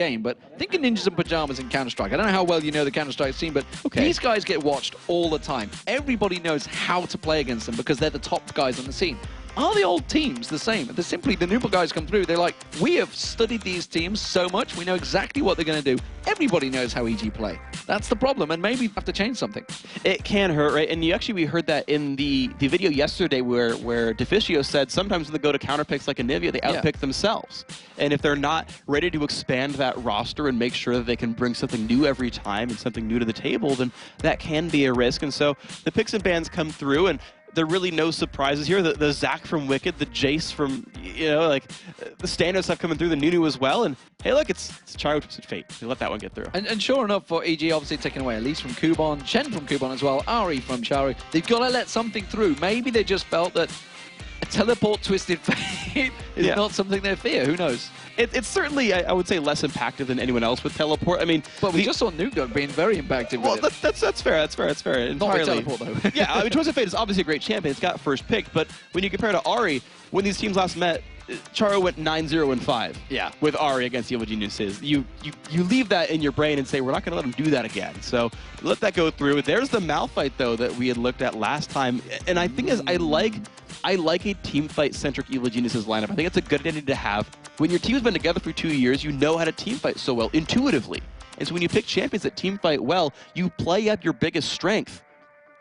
game, but think of Ninjas in Pajamas in Counter-Strike. I don't know how well you know the Counter-Strike scene, but these guys get watched all the time. Everybody knows how to play against them because they're the top guys on the scene. Are the old teams the same? They're simply, the newer guys come through, they're like, we have studied these teams so much, we know exactly what they're going to do. Everybody knows how EG play. That's the problem, and maybe you have to change something. It can hurt, right? And we heard that in the video yesterday where Deficio said sometimes when they go to counter picks like Anivia, they outpick themselves. And if they're not ready to expand that roster and make sure that they can bring something new every time and something new to the table, then that can be a risk. And so the picks and bans come through, and there are really no surprises here. The Zac from Wicked, the Jace from, the standard stuff coming through, the Nunu as well. And hey, look, it's Czaru Twisted Fate. They let that one get through. And sure enough, for EG, obviously taken away Elise from Kubon, Shen from Kubon as well, Ari from Czaru. They've got to let something through. Maybe they just felt that a teleport Twisted Fate is not something they fear. Who knows? It's certainly, I would say, less impacted than anyone else with teleport. I mean, but we just saw Nuke being very impacted. Well, that's fair. That's fair. Not with teleport though. Yeah, I mean, Twisted Fate is obviously a great champion. It's got first pick, but when you compare to Ari, when these teams last met, Czaru went 9-0-5. Yeah. With Ari against Evil Geniuses. You leave that in your brain and say, we're not going to let them do that again. So let that go through. There's the Malphite though that we had looked at last time, and I think I like a team fight centric Evil Geniuses lineup. I think it's a good identity to have. When your team's been together for 2 years, you know how to team fight so well intuitively. And so when you pick champions that team fight well, you play up your biggest strength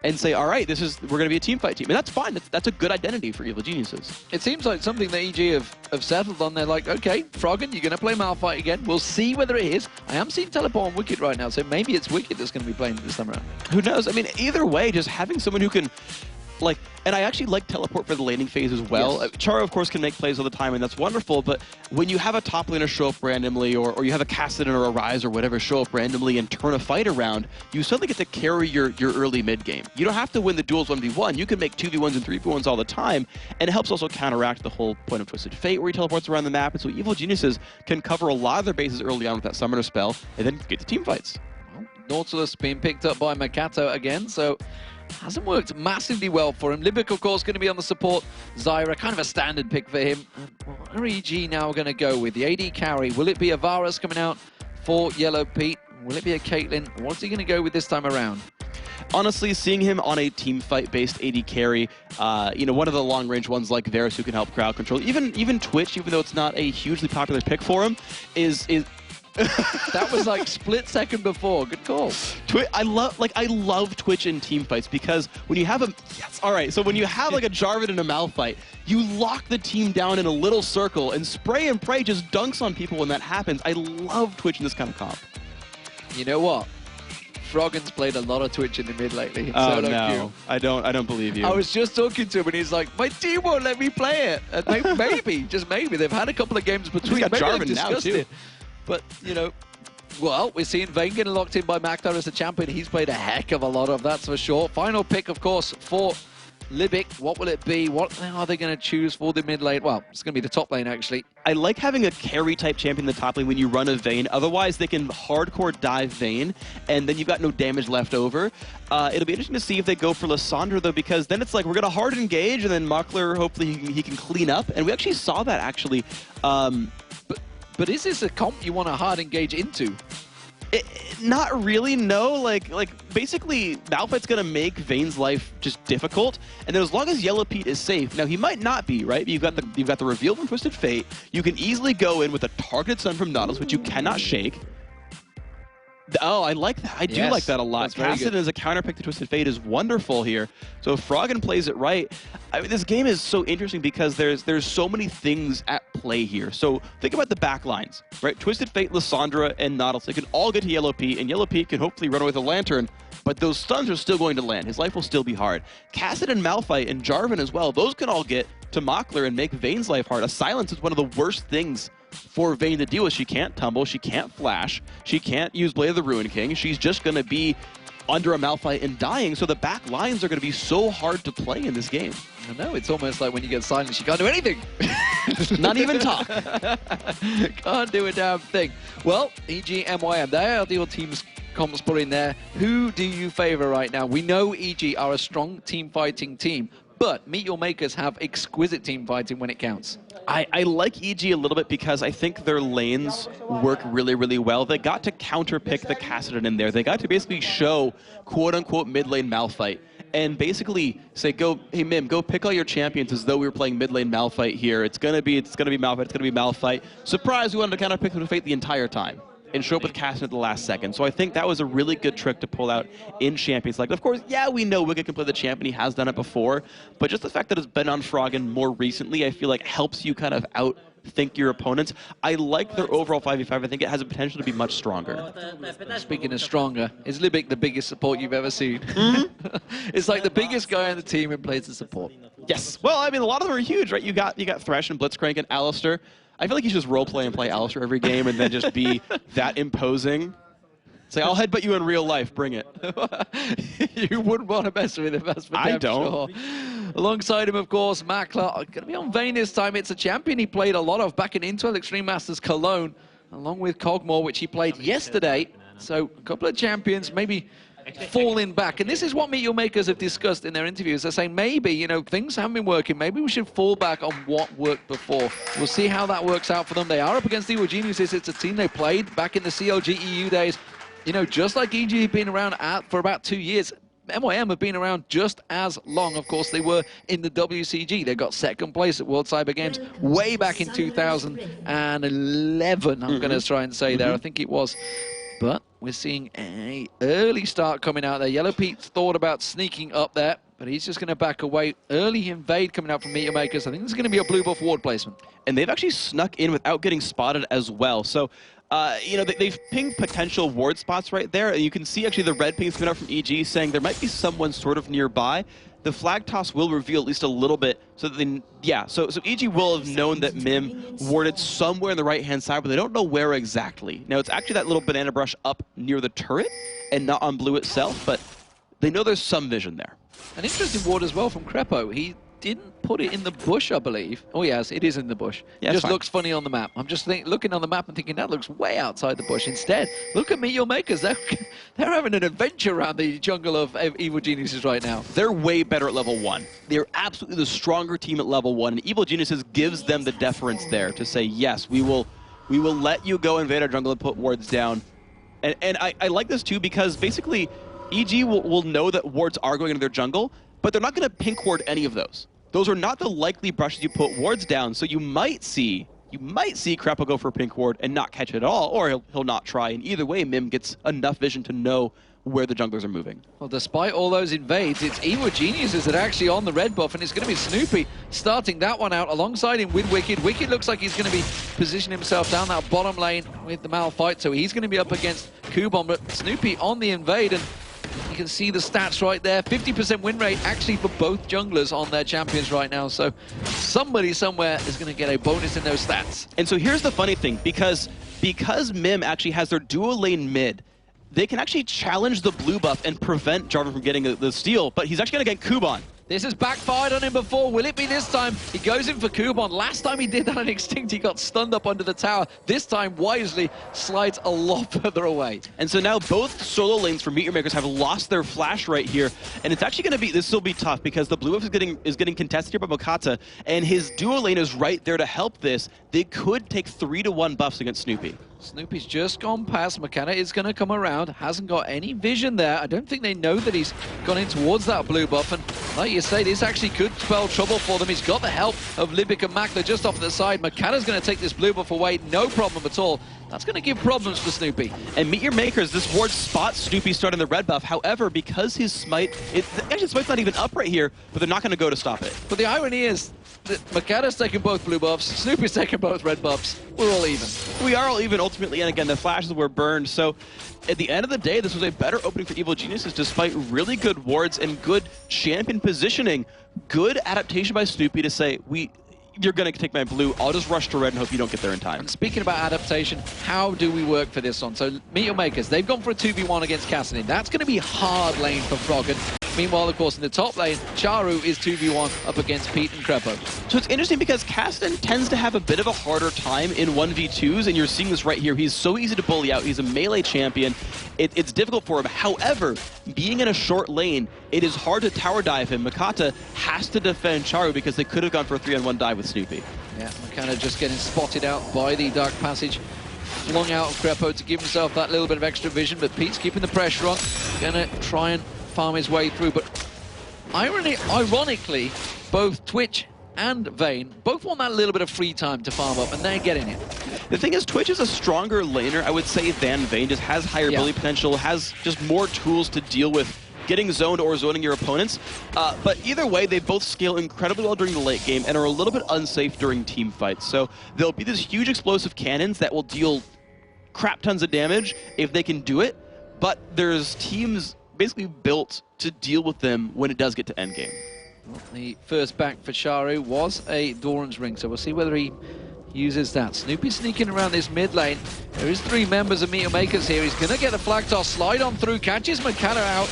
and say, all right, we're going to be a team fight team. And that's fine. That's a good identity for Evil Geniuses. It seems like something that EG have settled on. They're like, okay, Froggen, you're going to play Malphite again. We'll see whether it is. I am seeing teleport on Wicked right now, so maybe it's Wicked that's going to be playing this time around. Who knows? I mean, either way, just having someone who can, and I actually like teleport for the laning phase as well. Yes. Czaru, of course, can make plays all the time, and that's wonderful, but when you have a top laner show up randomly, or you have a Kassadin or a Ryze or whatever show up randomly and turn a fight around, you suddenly get to carry your early mid game. You don't have to win the duels 1v1. You can make 2v1s and 3v1s all the time, and it helps also counteract the whole point of Twisted Fate, where he teleports around the map, and so Evil Geniuses can cover a lot of their bases early on with that summoner spell, and then get to team fights. Well, Nautilus being picked up by Mokatte again, so hasn't worked massively well for him. Libik, of course, going to be on the support. Zyra, kind of a standard pick for him. What are EG now going to go with? The AD carry. Will it be a Varus coming out for Yellowpete? Will it be a Caitlyn? What's he going to go with this time around? Honestly, seeing him on a team fight-based AD carry, one of the long-range ones like Varus who can help crowd control, even Twitch, even though it's not a hugely popular pick for him, is that was like split second before. Good call. I love Twitch in team fights because when you have when you have like a Jarvan and a Malphite, you lock the team down in a little circle and spray and pray just dunks on people when that happens. I love Twitch in this kind of comp. You know what? Froggen's played a lot of Twitch in the mid lately. Oh no, I don't believe you. I was just talking to him and he's like, my team won't let me play it. And maybe, just maybe, they've had a couple of games between. He's got Jarvan now too. But, well, we're seeing Vayne getting locked in by Makler as the champion. He's played a heck of a lot of, that's for sure. Final pick, of course, for Libik. What will it be? What are they going to choose for the mid lane? Well, it's going to be the top lane, actually. I like having a carry-type champion in the top lane when you run a Vayne. Otherwise, they can hardcore dive Vayne, and then you've got no damage left over. It'll be interesting to see if they go for Lissandra, though, because then it's like, we're going to hard engage, and then Makler, hopefully, he can clean up. And we actually saw that, actually. But is this a comp you want to hard engage into? Not really, no. Like basically, Malphite's gonna make Vayne's life just difficult, and then as long as Yellowpete is safe, now he might not be, right? You've got the reveal from Twisted Fate. You can easily go in with a targeted stun from Nautilus, which you cannot shake. Oh, I like that. I do like that a lot. Kassadin as a counterpick to Twisted Fate is wonderful here. So if Froggen plays it right, I mean, this game is so interesting because there's so many things at play here. So think about the back lines, right? Twisted Fate, Lissandra, and Nautilus. They can all get to Yellowpete, and Yellowpete can hopefully run away with a Lantern, but those stuns are still going to land. His life will still be hard. Kassadin, Malphite, and Jarvan as well, those can all get to Makler and make Vayne's life hard. A silence is one of the worst things for Vayne to deal with. She can't tumble, she can't flash, she can't use Blade of the Ruin King. She's just going to be under a Malphite and dying, so the back lines are going to be so hard to play in this game. I know, it's almost like when you get silenced, you can't do anything. Not even talk. Can't do a damn thing. Well, EG, MYM, they are the teams comps put in there. Who do you favor right now? We know EG are a strong team fighting team, But Meet Your Makers have exquisite team fighting when it counts. I like EG a little bit because I think their lanes work really, really well. They got to counterpick the Kassadin in there. They got to basically show quote-unquote mid-lane Malphite and basically say, hey Mim, go pick all your champions as though we were playing mid-lane Malphite here. It's gonna be Malphite, it's gonna be Malphite. Surprise, we wanted to counterpick the Fate the entire time and show up with Kassadin at the last second. So I think that was a really good trick to pull out in Champions Select. Of course, yeah, we know Wickd can play the champ and he has done it before, but just the fact that it's been on Froggen more recently, I feel like helps you kind of outthink your opponents. I like their overall 5v5. I think it has a potential to be much stronger. Speaking of stronger, is Libik the biggest support you've ever seen? It's like the biggest guy on the team and plays the support. Yes. Well, I mean, a lot of them are huge, right? You got Thresh and Blitzcrank and Alistar. I feel like you should just roleplay and play Alistar every game and then just be that imposing. Say, I'll headbutt you in real life. Bring it. You wouldn't want to mess with him, that's for I damn don't. sure. Alongside him, of course, Makler. Going to be on Vayne this time. It's a champion he played a lot of back in Intel Extreme Masters Cologne, along with Cogmore, which he played yesterday. So a couple of champions, maybe falling back. And this is what Meet Your Makers have discussed in their interviews. They're saying maybe, you know, things haven't been working. Maybe we should fall back on what worked before. We'll see how that works out for them. They are up against Evil Geniuses. It's a team they played back in the CLG EU days. You know, just like EG have been around for about 2 years, MYM have been around just as long. Of course, they were in the WCG. They got second place at World Cyber Games way back in 2011, I'm going to try and say there. I think it was. But we're seeing an early start coming out there. Yellowpete thought about sneaking up there, but he's just going to back away. Early invade coming out from Meet Your Makers. I think this is going to be a blue buff ward placement. And they've actually snuck in without getting spotted as well. So, you know, they've pinged potential ward spots right there. And you can see actually the red pings coming out from EG saying there might be someone sort of nearby. The flag toss will reveal at least a little bit, so that they, yeah, so EG will have known that MYM warded somewhere on the right-hand side, but they don't know where exactly. Now, it's actually that little banana brush up near the turret, and not on blue itself, but they know there's some vision there. An interesting ward as well from Krepo. He didn't put it in the bush, I believe. Oh, yes, it is in the bush. Yeah, it just looks funny on the map. I'm just looking on the map and thinking that looks way outside the bush. Instead, look at Meet Your Makers. They're having an adventure around the jungle of Evil Geniuses right now. They're way better at level 1. They're absolutely the stronger team at level 1, and Evil Geniuses gives them the deference there to say, yes, we will let you go invade our jungle and put wards down. And I like this too because basically EG will know that wards are going into their jungle, but they're not going to pink ward any of those. Those are not the likely brushes you put wards down, so you might see Krepo go for a pink ward and not catch it at all, or he'll not try. And either way, MYM gets enough vision to know where the junglers are moving. Well, despite all those invades, it's Evil Geniuses that are actually on the red buff, and it's going to be Snoopeh starting that one out alongside him with Wickd. Wickd looks like he's going to be positioning himself down that bottom lane with the Malphite, so he's going to be up against Kubon, but Snoopeh on the invade, and you can see the stats right there. 50% win rate actually for both junglers on their champions right now. So somebody somewhere is going to get a bonus in those stats. And so here's the funny thing. Because MYM actually has their dual lane mid, they can actually challenge the blue buff and prevent Czaru from getting the steal. But he's actually going to get Kubon. This has backfired on him before. Will it be this time? He goes in for Kubon. Last time he did that on Extinct, he got stunned up under the tower. This time, wisely, slides a lot further away. And so now both solo lanes for Meet Your Makers have lost their flash right here. And it's actually going to be, this will be tough because the blue buff is getting contested here by Mokatte, and his dual lane is right there to help this. They could take 3-1 buffs against Snoopeh. Snoopeh's just gone past. Mokatte is going to come around. Hasn't got any vision there. I don't think they know that he's gone in towards that blue buff. And like you say, this actually could spell trouble for them. He's got the help of Libik and Makler just off the side. Mokatte's going to take this blue buff away. No problem at all. That's going to give problems for Snoopeh. And Meet Your Makers, this ward spots Snoopeh starting the red buff. However, because his smite, actually his smite's not even up right here, but they're not going to go to stop it. But the irony is that Mokatte's taking both blue buffs, Snoopeh's taking both red buffs. We're all even. We are all even ultimately, and again, the flashes were burned. So at the end of the day, this was a better opening for Evil Geniuses despite really good wards and good champion positioning. Good adaptation by Snoopeh to say, you're going to take my blue, I'll just rush to red and hope you don't get there in time. And speaking about adaptation, how do we work for this one? So Meet Your Makers, they've gone for a 2v1 against Kassadin. That's going to be hard lane for Froggen. Meanwhile, of course, in the top lane, Czaru is 2v1 up against Pete and Krepo. So it's interesting because Kassadin tends to have a bit of a harder time in 1v2s, and you're seeing this right here. He's so easy to bully out. He's a melee champion. It's difficult for him. However, being in a short lane, it is hard to tower dive him. Mokatte has to defend Czaru because they could have gone for a 3-on-1 dive with Snoopeh. Yeah, Mokatte just getting spotted out by the Dark Passage. Flung out of Krepo to give himself that little bit of extra vision, but Pete's keeping the pressure on. Gonna try and farm his way through, but ironically, both Twitch and Vayne both want that little bit of free time to farm up, and they're getting it. The thing is, Twitch is a stronger laner, I would say, than Vayne. Just has higher ability potential, has just more tools to deal with getting zoned or zoning your opponents. But either way, they both scale incredibly well during the late game and are a little bit unsafe during team fights. So there'll be these huge explosive cannons that will deal crap tons of damage if they can do it, but there's teams basically built to deal with them when it does get to endgame. Well, the first back for Czaru was a Doran's Ring, so we'll see whether he uses that. Snoopeh sneaking around this mid lane. There is 3 members of Meter Makers here. He's going to get the flag toss, slide on through, catches Mokatte out.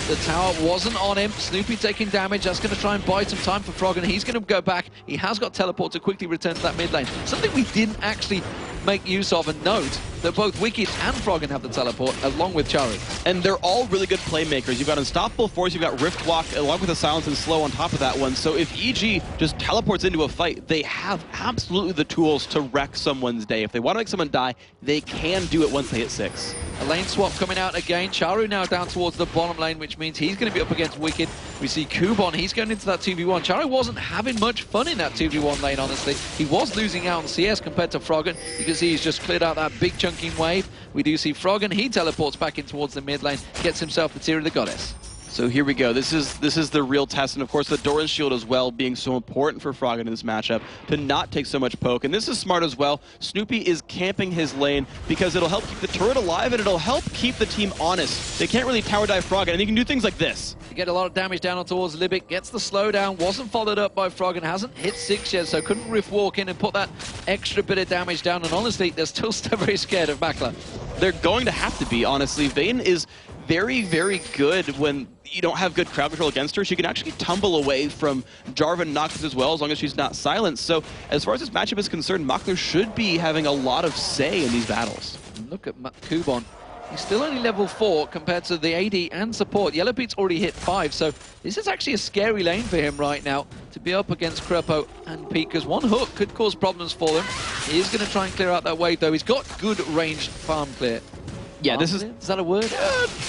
The tower wasn't on him. Snoopeh taking damage. That's going to try and buy some time for Froggen. He's going to go back. He has got teleport to quickly return to that mid lane. Something we didn't actually make use of, and note that both Wicked and Froggen have the teleport, along with Czaru. And they're all really good playmakers. You've got Unstoppable Force, you've got Rift Walk, along with the Silence and Slow on top of that one. So if EG just teleports into a fight, they have absolutely the tools to wreck someone's day. If they want to make someone die, they can do it once they hit 6. A lane swap coming out again. Czaru now down towards the bottom lane, which means he's going to be up against Wicked. We see Kubon, he's going into that 2v1. Czaru wasn't having much fun in that 2v1 lane, honestly. He was losing out on CS compared to Froggen. You can see he's just cleared out that big chunking wave. We do see Froggen, he teleports back in towards the mid lane, gets himself the Tear of the Goddess. So here we go. This is the real test, and of course the Doran's Shield as well being so important for Froggen in this matchup to not take so much poke. And this is smart as well. Snoopeh is camping his lane because it'll help keep the turret alive and it'll help keep the team honest. They can't really tower dive Froggen, and he can do things like this. You get a lot of damage down towards Libik, gets the slowdown, wasn't followed up by Froggen, hasn't hit 6 yet, so couldn't Rift Walk in and put that extra bit of damage down. And honestly, they're still very scared of Makler. They're going to have to be, honestly. Vayne is very, very good when you don't have good crowd control against her. She can actually tumble away from Jarvan Noxus as well, as long as she's not silenced. So as far as this matchup is concerned, Makler should be having a lot of say in these battles. Look at Kubon. He's still only level 4 compared to the AD and support. Yellowpete's already hit 5, so this is actually a scary lane for him right now to be up against Krepo and Pete, because one hook could cause problems for them. He is going to try and clear out that wave, though. He's got good ranged farm clear. Yeah, this is that a word?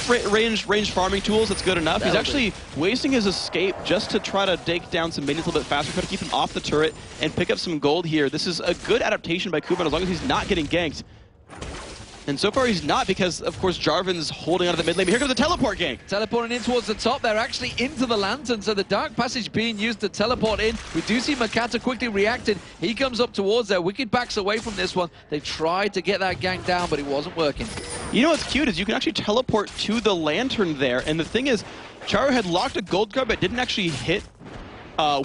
Range farming tools, that's good enough. He's actually wasting his escape just to try to take down some minions a little bit faster, try to keep him off the turret and pick up some gold here. This is a good adaptation by Kubon as long as he's not getting ganked. And so far he's not, because of course Jarvan's holding on to the mid lane. But here comes the teleport gank. Teleporting in towards the top. They're actually into the lantern, so the Dark Passage being used to teleport in. We do see Mokatte quickly reacted. He comes up towards there. Wicked backs away from this one. They tried to get that gank down, but it wasn't working. You know what's cute is you can actually teleport to the lantern there. And the thing is, Czaru had locked a gold card, but didn't actually hit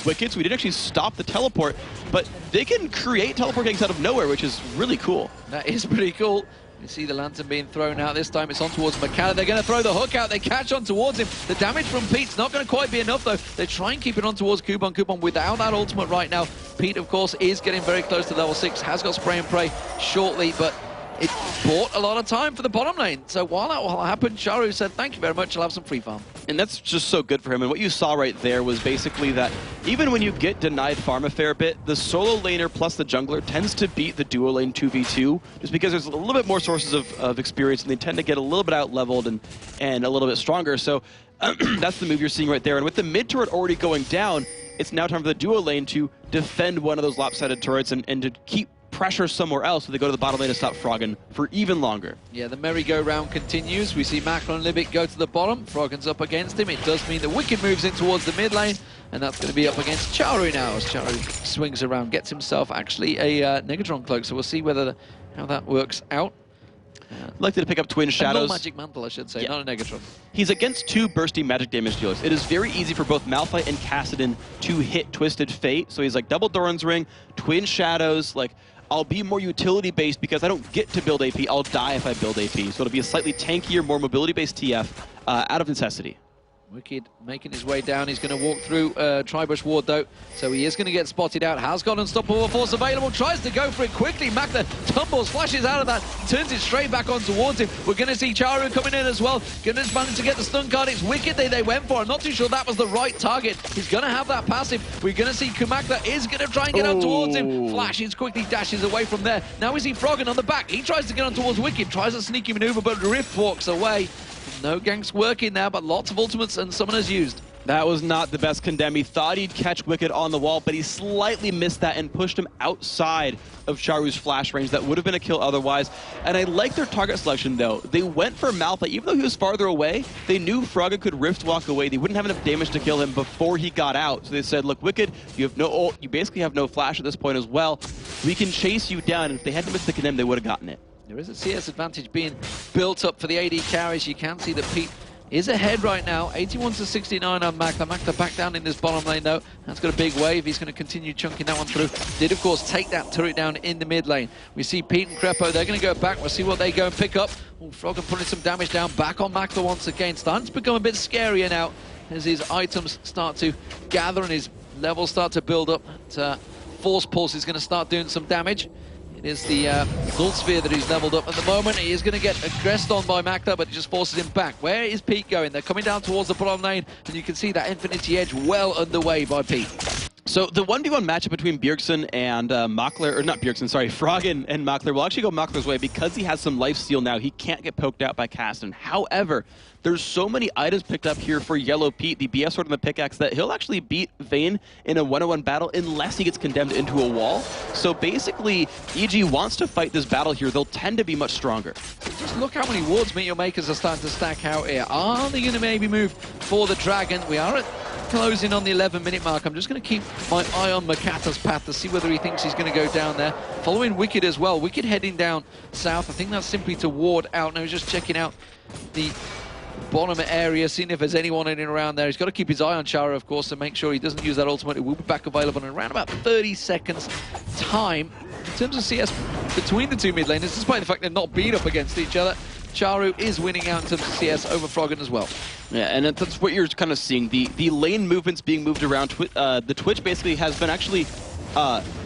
Wicked, so we didn't actually stop the teleport. But they can create teleport ganks out of nowhere, which is really cool. That is pretty cool. You see the lantern being thrown out. This time it's on towards Mokatte. They're going to throw the hook out. They catch on towards him. The damage from Pete's not going to quite be enough, though. They try and keep it on towards Kubon. Kubon without that ultimate right now. Pete, of course, is getting very close to level 6. Has got spray and pray shortly, but it bought a lot of time for the bottom lane. So while that all happened, Czaru said, thank you very much, I'll have some free farm. And that's just so good for him. And what you saw right there was basically that even when you get denied farm a fair bit, the solo laner plus the jungler tends to beat the duo lane 2v2, just because there's a little bit more sources of experience, and they tend to get a little bit out-leveled and a little bit stronger. So that's the move you're seeing right there. And with the mid turret already going down, it's now time for the duo lane to defend one of those lopsided turrets and to keep pressure somewhere else, so they go to the bottom lane to stop Froggen for even longer. Yeah, the merry-go-round continues. We see Makler and Libik go to the bottom. Froggen's up against him. It does mean that Wicked moves in towards the mid lane, and that's going to be up against Czaru now, as Czaru swings around, gets himself actually a Negatron cloak, so we'll see how that works out. Likely to pick up Twin Shadows. A magic mantle, I should say, not a Negatron. He's against 2 bursty magic damage dealers. It is very easy for both Malphite and Kassadin to hit Twisted Fate, so he's like double Doran's Ring, Twin Shadows, like I'll be more utility-based because I don't get to build AP. I'll die if I build AP. So it'll be a slightly tankier, more mobility-based TF out of necessity. Wickd making his way down. He's going to walk through Tribush Ward, though, so he is going to get spotted out. Has got Unstoppable Force available, tries to go for it quickly. Makler tumbles, flashes out of that, turns it straight back on towards him. We're going to see Czaru coming in as well. Gonna manage to get the stun card. It's Wickd they went for. I'm not too sure that was the right target. He's going to have that passive. We're going to see Makler is going to try and get up towards him. Flashes quickly, dashes away from there. Now we see Froggen on the back. He tries to get on towards Wickd, tries a sneaky maneuver, but Rift walks away. No ganks working now, but lots of ultimates and summoners used. That was not the best condemn. He thought he'd catch Wickd on the wall, but he slightly missed that and pushed him outside of Czaru's flash range. That would have been a kill otherwise. And I like their target selection, though. They went for Malphite. Even though he was farther away, they knew Froggen could Rift walk away. They wouldn't have enough damage to kill him before he got out. So they said, look, Wickd, you have no ult. You basically have no flash at this point as well. We can chase you down. And if they hadn't missed the condemn, they would have gotten it. There is a CS advantage being built up for the AD carries. You can see that Pete is ahead right now, 81 to 69 on Makler. Makler back down in this bottom lane, though. That's got a big wave. He's going to continue chunking that one through. Did, of course, take that turret down in the mid lane. We see Pete and Krepo. They're going to go back. We'll see what they go and pick up. Oh, Froggen putting some damage down. Back on Makler once again. Starting to become a bit scarier now as his items start to gather and his levels start to build up. Force Pulse is going to start doing some damage. It is the Gold Sphere that he's leveled up at the moment. He is going to get aggressed on by Makler, but it just forces him back. Where is Pete going? They're coming down towards the bottom lane, and you can see that Infinity Edge well underway by Pete. So the 1v1 matchup between Bjergsen and Makler, or not Bjergsen, sorry, Froggen and Makler will actually go Makler's way because he has some lifesteal now. He can't get poked out by Kasten. However, there's so many items picked up here for Yellowpete, the BS sword and the pickaxe, that he'll actually beat Vayne in a 1-on-1 battle unless he gets condemned into a wall. So basically, EG wants to fight this battle here. They'll tend to be much stronger. Just look how many wards Meteor Makers are starting to stack out here. Are they going to maybe move for the Dragon? We are at closing on the 11-minute mark. I'm just going to keep my eye on Mokatte's path to see whether he thinks he's going to go down there. Following Wickd as well. Wickd heading down south. I think that's simply to ward out. Now he's just checking out the bottom area, seeing if there's anyone in and around there. He's got to keep his eye on Czaru, of course, to make sure he doesn't use that ultimate. It will be back available in around about 30 seconds time. In terms of CS between the two mid laners, despite the fact they're not beat up against each other, Czaru is winning out in terms of CS over Froggen as well. Yeah, and that's what you're kind of seeing. The lane movements being moved around. The Twitch basically has been actually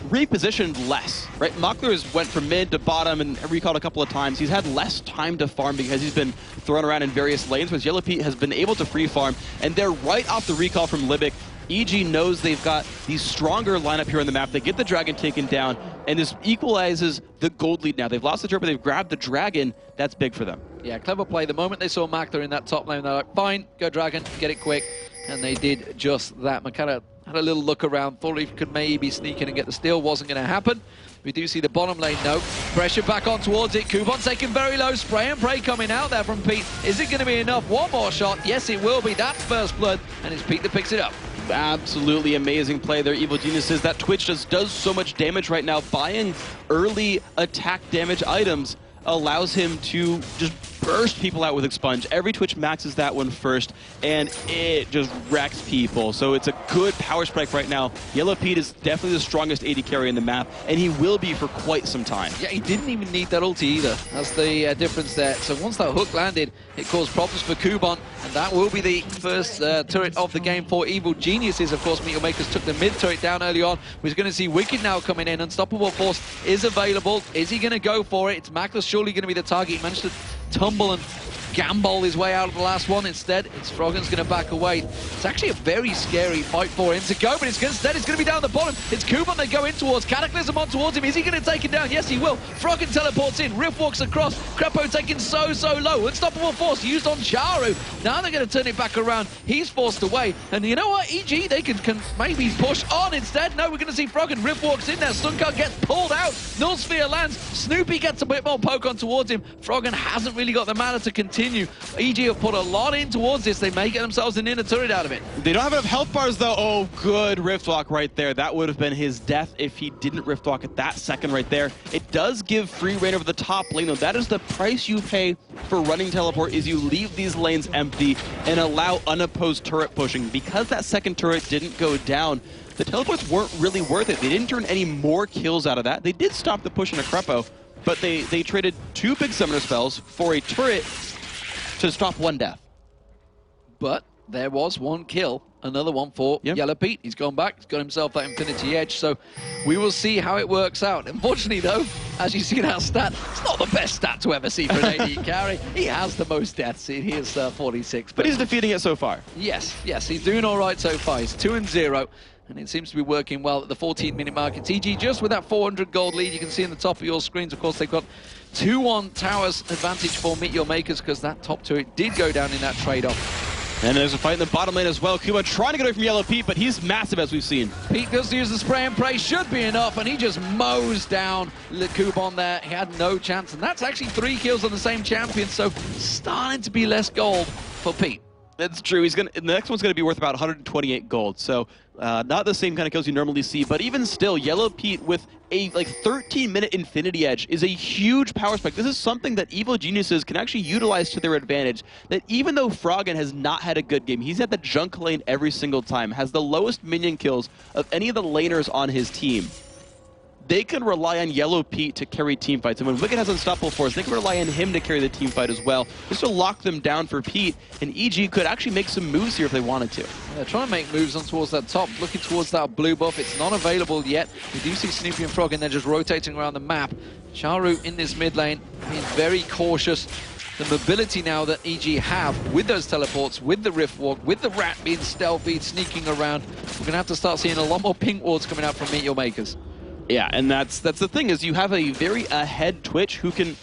repositioned less, right? Makler has went from mid to bottom and recalled a couple of times. He's had less time to farm because he's been thrown around in various lanes, whereas Yellowpete has been able to free farm, and they're right off the recall from Libik. EG knows they've got the stronger lineup here on the map. They get the Dragon taken down, and this equalizes the gold lead now. They've lost the turret, but they've grabbed the Dragon. That's big for them. Yeah, clever play. The moment they saw Makler in that top lane, they're like, fine, go Dragon, get it quick. And they did just that. Mokatte had a little look around, thought he could maybe sneak in and get the steal. Wasn't going to happen. We do see the bottom lane, no. Pressure back on towards it. Kubon taken very low. Spray and pray coming out there from Pete. Is it going to be enough? One more shot. Yes, it will be. That's first blood. And it's Pete that picks it up. Absolutely amazing play there, Evil Geniuses. That Twitch just does so much damage right now. Buying early attack damage items allows him to just burst people out with Expunge. Every Twitch maxes that one first, and it just wrecks people. So it's a good power spike right now. Yellowpete is definitely the strongest AD carry in the map, and he will be for quite some time. Yeah, he didn't even need that ulti either. That's the difference there. So once that hook landed, it caused problems for Kubon, and that will be the first turret of the game for Evil Geniuses. Of course, Meteor Makers took the mid turret down early on. We're going to see Wickd now coming in. Unstoppable Force is available. Is he going to go for it? It's Makler surely going to be the target. He managed to tumble and gamble his way out of the last one. Instead, it's Froggen's going to back away. It's actually a very scary fight for him to go, but instead it's going to be down the bottom. It's Kubon they go in towards. Cataclysm on towards him. Is he going to take him down? Yes, he will. Froggen teleports in. Rift walks across. Krepo taken so low. Unstoppable Force used on Czaru. Now they're going to turn it back around. He's forced away. And you know what? EG, they can maybe push on instead. No, we're going to see Froggen. Rift walks in there. Stun card gets pulled out. Null Sphere lands. Snoopeh gets a bit more poke on towards him. Froggen hasn't really got the mana to continue. EG have put a lot in towards this. They may get themselves an inner turret out of it. They don't have enough health bars, though. Oh, good Riftwalk right there. That would have been his death if he didn't Riftwalk at that second right there. It does give free reign over the top lane, though. That is the price you pay for running teleport, is you leave these lanes empty and allow unopposed turret pushing. Because that second turret didn't go down, the teleports weren't really worth it. They didn't turn any more kills out of that. They did stop the push in a Krepo, but they traded 2 big summoner spells for a turret to stop 1 death. But there was one kill, another one for Yellowpete. He's gone back, he's got himself that Infinity Edge, so we will see how it works out. Unfortunately though, as you see that stat, it's not the best stat to ever see for an AD carry. He has the most deaths, he is 46. But he's defeating it so far. Yes, he's doing all right so far. He's 2-0. And it seems to be working well at the 14-minute mark. It's EG just with that 400 gold lead. You can see in the top of your screens, of course, they've got 2-1 towers advantage for Meet Your Makers because that top turret did go down in that trade-off. And there's a fight in the bottom lane as well. Kubon trying to get away from Yellowpete, but he's massive as we've seen. Pete does use the spray and pray, should be enough, and he just mows down Kubon there. He had no chance, and that's actually 3 kills on the same champion, so starting to be less gold for Pete. That's true. The next one's going to be worth about 128 gold. So not the same kind of kills you normally see, but even still, Yellowpete with a 13-minute Infinity Edge is a huge power spike. This is something that Evil Geniuses can actually utilize to their advantage. That even though Froggen has not had a good game, he's had the junk lane every single time, has the lowest minion kills of any of the laners on his team. They can rely on Yellowpete to carry team fights. And when Wickd has Unstoppable Force, they can rely on him to carry the team fight as well. Just to lock them down for Pete. And EG could actually make some moves here if they wanted to. They're trying to make moves on towards that top, looking towards that blue buff. It's not available yet. We do see Snoopeh and Froggen, they're just rotating around the map. Czaru in this mid lane, being very cautious. The mobility now that EG have with those teleports, with the Rift Walk, with the Rat being stealthy, sneaking around, we're going to have to start seeing a lot more pink wards coming out from Meet Your Makers. Yeah, and that's the thing, is you have a very ahead Twitch who can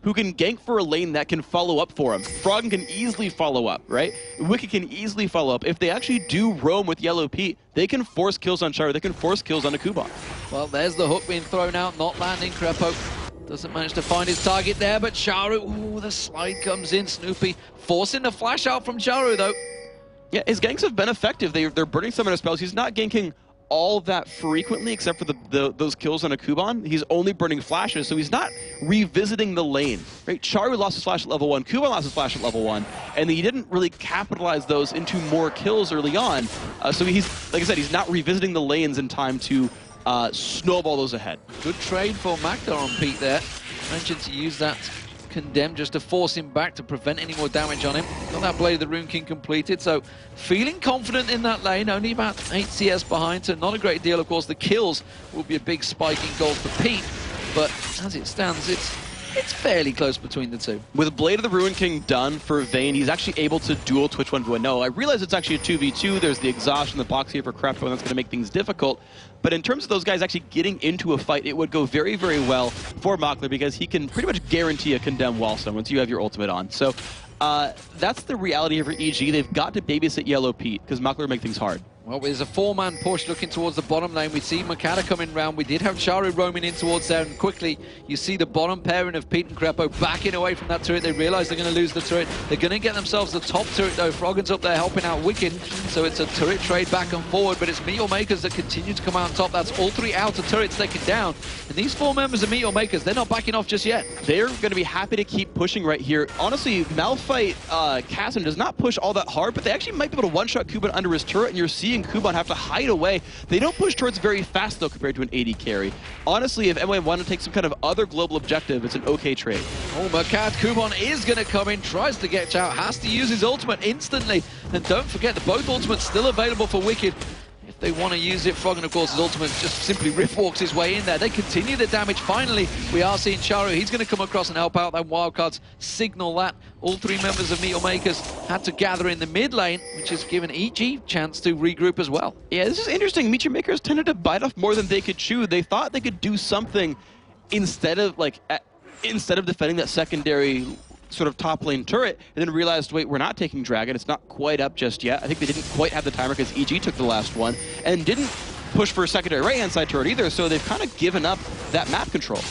gank for a lane that can follow up for him. Froggen can easily follow up, right? Wickd can easily follow up. If they actually do roam with Yellowpete, they can force kills on Czaru, they can force kills on a Kubon. Well, there's the hook being thrown out, not landing. Krepo doesn't manage to find his target there, but Czaru, ooh, the slide comes in. Snoopeh forcing the flash out from Czaru, though. Yeah, his ganks have been effective. They're burning some of his spells. He's not ganking all that frequently, except for those kills on a Kubon. He's only burning flashes, so he's not revisiting the lane. Right? Czaru lost his flash at level 1, Kubon lost his flash at level 1, and he didn't really capitalize those into more kills early on. So he's, like I said, he's not revisiting the lanes in time to snowball those ahead. Good trade for Makler on Pete there. Mentioned to use that Condemn just to force him back to prevent any more damage on him. Got that Blade of the Rune King completed, so feeling confident in that lane, only about 8 CS behind, so not a great deal. Of course, the kills will be a big spike in gold for Pete, but as it stands, it's fairly close between the two. With Blade of the Ruin King done for Vayne, he's actually able to duel Twitch 1v1. No, I realize it's actually a 2v2. There's the exhaustion, the box here for Krepo, and that's going to make things difficult. But in terms of those guys actually getting into a fight, it would go very, very well for Makler because he can pretty much guarantee a Condemn Wallstone once you have your ultimate on. So that's the reality here for EG. They've got to babysit Yellowpete because Makler will make things hard. Well, there's a 4-man push looking towards the bottom lane. We see Mokatte coming round. We did have Czaru roaming in towards there, and quickly you see the bottom pairing of Pete and Krepo backing away from that turret. They realize they're going to lose the turret. They're going to get themselves the top turret, though. Froggen's up there helping out Wickd, so it's a turret trade back and forward, but it's Meet Your Makers that continue to come out on top. That's all 3 outer turrets taken down, and these 4 members of Meet Your Makers, they're not backing off just yet. They're going to be happy to keep pushing right here. Honestly, Malphite Chasm does not push all that hard, but they actually might be able to one-shot Kubon under his turret, and you're seeing Kubon have to hide away. They don't push turrets very fast, though, compared to an AD carry. Honestly, if MYM wanted to take some kind of other global objective, it's an okay trade. Oh, Mokatte, Kubon is going to come in, tries to get out, has to use his ultimate instantly. And don't forget, both ultimates still available for Wickd. If they want to use it, Froggen, of course, his ultimate just simply rift walks his way in there. They continue the damage. Finally, we are seeing Czaru. He's going to come across and help out. That wildcards signal that. All 3 members of Meet Your Makers had to gather in the mid lane, which has given EG a chance to regroup as well. Yeah, this is interesting. Meet Your Makers tended to bite off more than they could chew. They thought they could do something instead of defending that secondary sort of top lane turret, and then realized, wait, we're not taking Dragon. It's not quite up just yet. I think they didn't quite have the timer because EG took the last one, and didn't push for a secondary right-hand side turret either, so they've kind of given up that map control.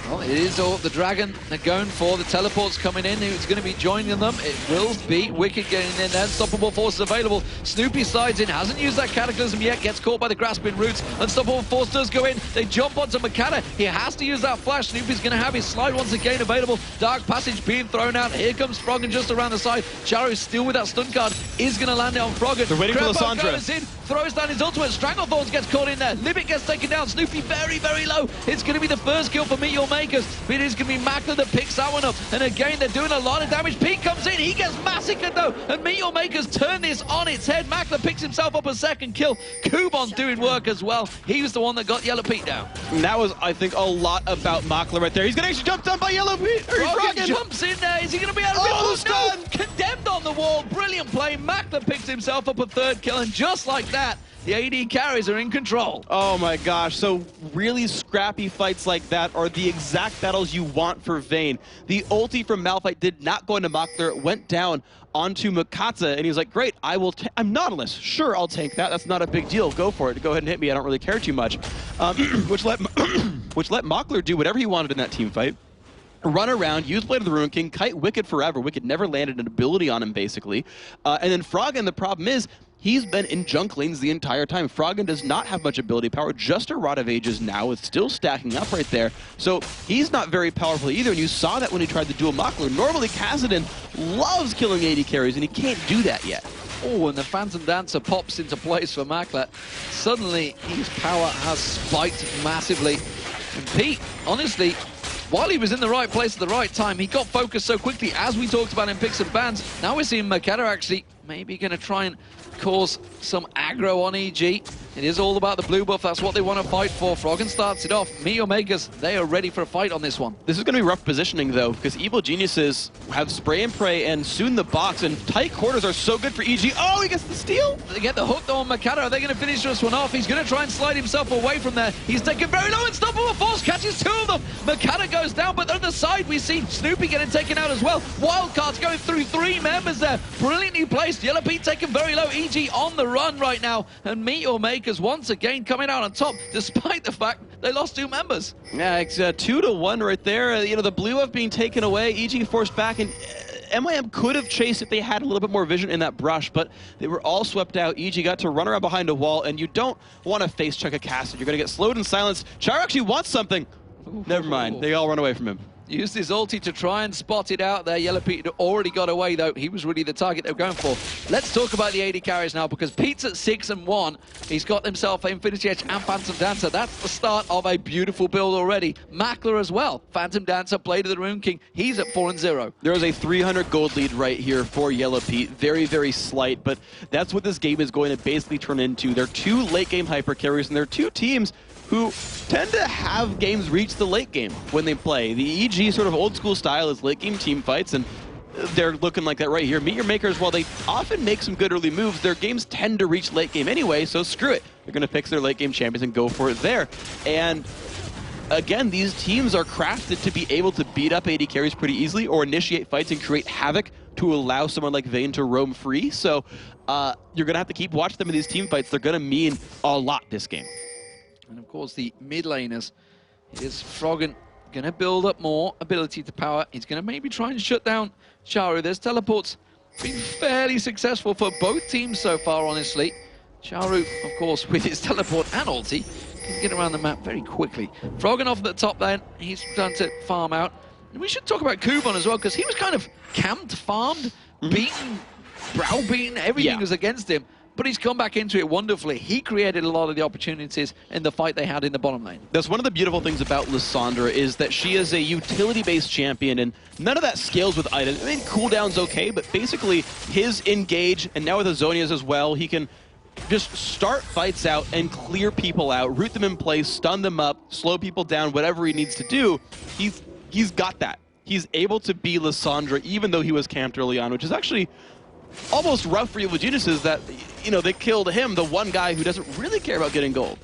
Well, it is all the Dragon they're going for. The teleport's coming in. Who's going to be joining them? It will be Wickd getting in there. Unstoppable Force is available. Snoopeh slides in. Hasn't used that Cataclysm yet. Gets caught by the Grasping Roots. Unstoppable Force does go in. They jump onto Mokatte. He has to use that flash. Snoopeh's going to have his slide once again available. Dark Passage being thrown out. Here comes Froggen just around the side. Czaru still with that stun card. is going to land it on Froggen. They're waiting for Krepo Lissandra. goes in, throws down his ultimate. Stranglethorns gets caught in there. Libik gets taken down. Snoopeh very, very low. It's going to be the first kill for Meteor Makers. It is going to be Makler that picks that one up. And again, they're doing a lot of damage. Pete comes in. He gets massacred, though. And Meteor Makers turn this on its head. Makler picks himself up a second kill. Kubon doing work as well. He was the one that got Yellowpete down. And that was, I think, a lot about Makler right there. He's going to actually jump down by Yellowpete. Froggen jumps in there. Is he going to be able to rip? Oh, No! Condemned on the wall. Brilliant play. Makler picks himself up a third kill. And just like that, the AD carries are in control. Oh my gosh, so really scrappy fights like that are the exact battles you want for Vayne. The ulti from Malphite did not go into Makler, it went down onto Mokatte, and he was like, great, I'm Nautilus, sure, I'll take that, that's not a big deal, go for it, go ahead and hit me, I don't really care too much. Which let Makler do whatever he wanted in that team fight. Run around, use Blade of the Ruin King, kite Wicked forever. Wicked never landed an ability on him, basically. And then Froggen, the problem is, he's been in junk lanes the entire time. Froggen does not have much ability power, just a Rod of Ages now. It's still stacking up right there. So he's not very powerful either, and you saw that when he tried to duel Makler. Normally, Kassadin loves killing AD carries, and he can't do that yet. Oh, and the Phantom Dancer pops into place for Makler. Suddenly, his power has spiked massively. And Pete, honestly, while he was in the right place at the right time, he got focused so quickly, as we talked about in picks and bans. Now we're seeing Mokatte actually maybe going to try and cause some aggro on EG. It is all about the blue buff. That's what they want to fight for. Froggen starts it off. Meteor Makers, they are ready for a fight on this one. This is going to be rough positioning, though, because Evil Geniuses have spray and pray and soon the box, and tight quarters are so good for EG. Oh, he gets the steal! They get the hook, though, on Mokatte. Are they going to finish this one off? He's going to try and slide himself away from there. He's taken very low. Unstoppable Force catches two of them. Mokatte goes down, but on the side, we see Snoopeh getting taken out as well. Wildcard's going through three members there. Brilliantly placed. Yellowpete taken very low. EG on the run right now. And Meteor Makers once again coming out on top, despite the fact they lost two members. Yeah, it's 2-1 right there. You know, the blue buff being taken away, EG forced back, and MYM could have chased if they had a little bit more vision in that brush, but they were all swept out. EG got to run around behind a wall, and you don't want to face check a Cassid. You're going to get slowed and silenced. Czaru actually wants something. Ooh. Never mind. They all run away from him. Used his ulti to try and spot it out there. Yellowpete had already got away, though. He was really the target they were going for. Let's talk about the AD carries now, because Pete's at 6-1. He's got himself Infinity Edge and Phantom Dancer. That's the start of a beautiful build already. Makler as well. Phantom Dancer, Blade of the Rune King. He's at 4-0. There is a 300 gold lead right here for Yellowpete. Very, very slight, but that's what this game is going to basically turn into. They're two late-game hyper carriers, and they're two teams who tend to have games reach the late game when they play. The EG sort of old school style is late game team fights, and they're looking like that right here. Meteor Makers, while they often make some good early moves, their games tend to reach late game anyway, so screw it. They're going to pick their late game champions and go for it there. And again, these teams are crafted to be able to beat up AD carries pretty easily or initiate fights and create havoc to allow someone like Vayne to roam free. So you're going to have to keep watching them in these team fights. They're going to mean a lot this game. And of course, the mid laners, is Froggen going to build up more ability to power. He's going to maybe try and shut down Czaru. There's teleports. Been fairly successful for both teams so far, honestly. Czaru, of course, with his teleport and ulti, can get around the map very quickly. Froggen off at the top then. He's done to farm out. And we should talk about Kubon as well, because he was kind of camped, farmed, beaten, browbeaten. Everything was against him. But he's come back into it wonderfully. He created a lot of the opportunities in the fight they had in the bottom lane. That's one of the beautiful things about Lissandra, is that she is a utility-based champion, and none of that scales with items. I mean, cooldown's okay, but basically his engage, and now with Azonia's as well, he can just start fights out and clear people out, root them in place, stun them up, slow people down, whatever he needs to do. He's got that. He's able to be Lissandra, even though he was camped early on, which is actually almost rough for Evil Geniuses that, you know, they killed him, the one guy who doesn't really care about getting gold.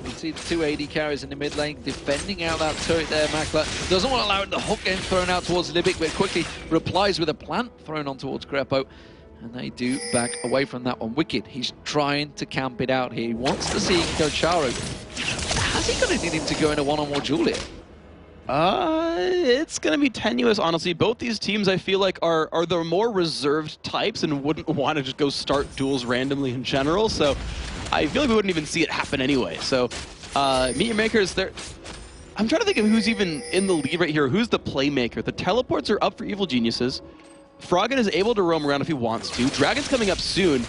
You see the two AD carries in the mid lane defending out that turret there. Makler doesn't want to allow the hook getting thrown out towards Libik, but quickly replies with a plant thrown on towards Krepo. And they do back away from that one. Wicked, he's trying to camp it out here. He wants to see him go Czaru. How's he going to need him to go in a one-on-one duel here? It's going to be tenuous, honestly. Both these teams, I feel like, are the more reserved types and wouldn't want to just go start duels randomly in general. So I feel like we wouldn't even see it happen anyway. So Meteor Makers, I'm trying to think of who's even in the lead right here. Who's the playmaker? The teleports are up for Evil Geniuses. Froggen is able to roam around if he wants to. Dragon's coming up soon.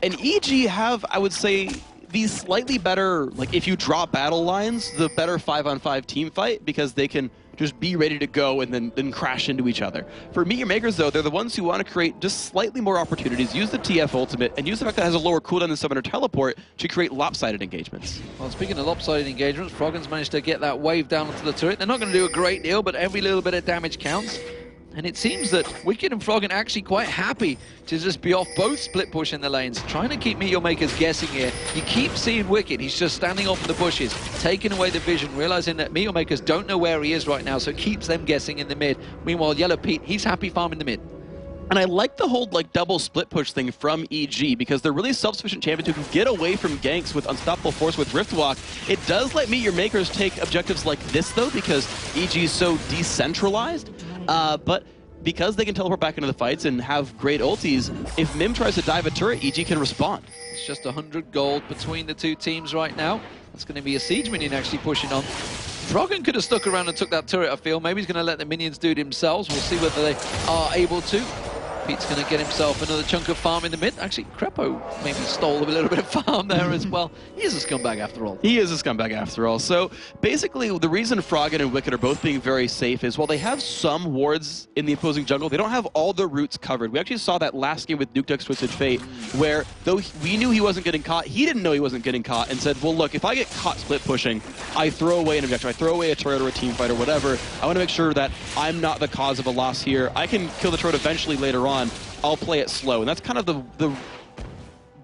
And EG have, I would say, these slightly better, like if you draw battle lines, the better 5-on-5 team fight, because they can just be ready to go and then crash into each other. For Meet Your Makers, though, they're the ones who want to create just slightly more opportunities, use the TF ultimate, and use the fact that it has a lower cooldown than Summoner Teleport to create lopsided engagements. Well, speaking of lopsided engagements, Froggen's managed to get that wave down onto the turret. They're not going to do a great deal, but every little bit of damage counts. And it seems that Wickd and Froggen actually quite happy to just be off both split push in the lanes, trying to keep Meet Your Makers guessing here. You keep seeing Wickd, he's just standing off in the bushes, taking away the vision, realizing that Meet Your Makers don't know where he is right now, so it keeps them guessing in the mid. Meanwhile, Yellowpete, he's happy farming the mid. And I like the whole double split push thing from EG, because they're really self-sufficient champions who can get away from ganks with Unstoppable Force with Riftwalk. It does let Meet Your Makers take objectives like this, though, because EG is so decentralized. But because they can teleport back into the fights and have great ultis, if MYM tries to dive a turret, EG can respond. It's just 100 gold between the two teams right now. That's going to be a siege minion actually pushing on. Froggen could have stuck around and took that turret, I feel. Maybe he's going to let the minions do it themselves. We'll see whether they are able to. Pete's going to get himself another chunk of farm in the mid. Actually, Krepo maybe stole a little bit of farm there as well. He is a scumbag after all. He is a scumbag after all. So basically, the reason Froggen and Wickd are both being very safe is while they have some wards in the opposing jungle, they don't have all the routes covered. We actually saw that last game with Nukeduck's Twisted Fate, where though we knew he wasn't getting caught, he didn't know he wasn't getting caught and said, well, look, if I get caught split pushing, I throw away an objective, I throw away a turret or a team fight or whatever. I want to make sure that I'm not the cause of a loss here. I can kill the turret eventually later on. I'll play it slow. And that's kind of the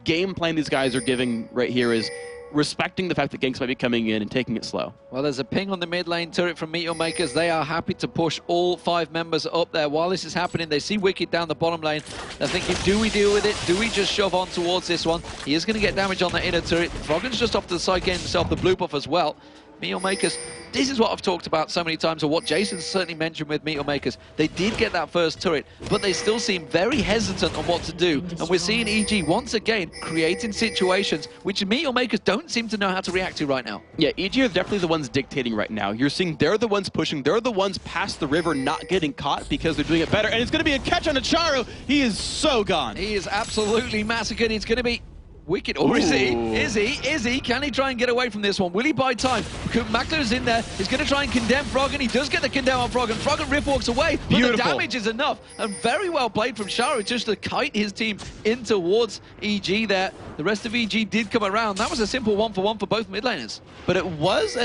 game plan these guys are giving right here, is respecting the fact that ganks might be coming in and taking it slow. Well, there's a ping on the mid lane turret from Meet Your Makers. They are happy to push all 5 members up there. While this is happening, they see Wickd down the bottom lane. They're thinking, do we deal with it? Do we just shove on towards this one? He is going to get damage on the inner turret. Froggen's just off to the side, getting himself the blue buff as well. Meet Your Makers, this is what I've talked about so many times, or what Jason's certainly mentioned with Meet Your Makers. They did get that first turret, but they still seem very hesitant on what to do. And we're seeing EG, once again, creating situations which Meet Your Makers don't seem to know how to react to right now. Yeah, EG are definitely the ones dictating right now. You're seeing they're the ones pushing. They're the ones past the river not getting caught because they're doing it better. And it's going to be a catch on a Czaru. He is so gone. He is absolutely massacred. It's going to be Wickd, or is he? Is he? Can he try and get away from this one? Will he buy time? Makler is in there. He's going to try and condemn Froggen. He does get the condemn on Froggen. Froggen riff walks away, but the damage is enough. And very well played from Czaru just to kite his team in towards EG there. The rest of EG did come around. That was a simple 1-for-1 for both mid laners. But it was,